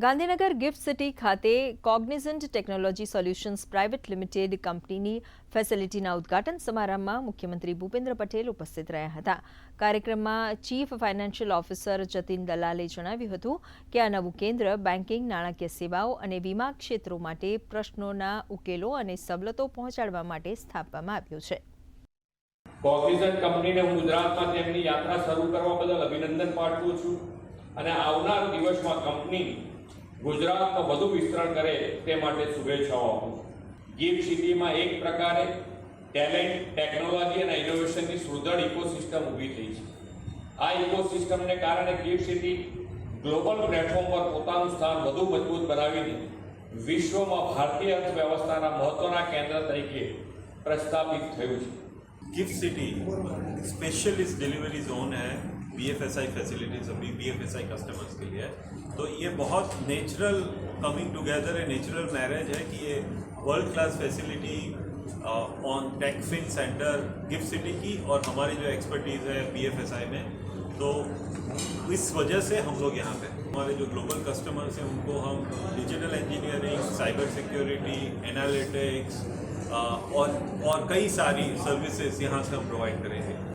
Gandhinagar gift city ખાતે કોગ્નિઝન્ટ technology solutions private limited કંપનીની ફેસિલિટીના ઉદ્ઘાટન સમારંભમાં મુખ્યમંત્રી ભૂપેન્દ્ર પટેલ ઉપસ્થિત રહ્યા હતા. કાર્યક્રમમાં ચીફ ફાઇનાન્શિયલ ઓફિસર જતીન દલાલે જણાવ્યું હતું કે આ નવું કેન્દ્ર બેન્કિંગ, નાણાકીય સેવાઓ અને વીમા ક્ષેત્રો માટે પ્રશ્નોના ઉકેલો અને સવલતો પહોંચાડવા માટે સ્થાપવામાં આવ્યું છે. કોગ્નિઝન્ટ કંપનીને હું ગુજરાતમાં તેમની યાત્રા શરૂ કરવા બદલ અભિનંદન પાઠવું છું અને આવનાર દિવસમાં કંપની ગુજરાતમાં વધુ વિસ્તરણ કરે તે માટે શુભેચ્છાઓ આપું છું. ગિફ્ટ સિટીમાં એક પ્રકારે ટેલેન્ટ, ટેકનોલોજી અને ઇનોવેશનની સુદૃઢ ઇકોસિસ્ટમ ઊભી થઈ છે. આ ઇકોસિસ્ટમને કારણે ગિફ્ટ સિટી ગ્લોબલ પ્લેટફોર્મ પર પોતાનું સ્થાન વધુ મજબૂત બનાવીને વિશ્વમાં ભારતીય અર્થવ્યવસ્થાના મહત્વના કેન્દ્ર તરીકે પ્રસ્થાપિત થયું છે. GIFT City specialist delivery zone है BFSI फैसिलिटीज अभी BFSI कस्टमर्स के लिए. तो ये बहुत नेचुरल कमिंग टुगेदर है, नेचुरल मैरिज है कि ये world class facility on techfin centre GIFT City की और हमारी जो एक्सपर्टीज़ है BFSI में, तो इस वजह से हम लोग यहाँ पे हमारे जो ग्लोबल कस्टमर्स हैं उनको हम digital engineering, cyber security, analytics और कई सारी सर्विसेज यहाँ से हम प्रोवाइड करेंगे.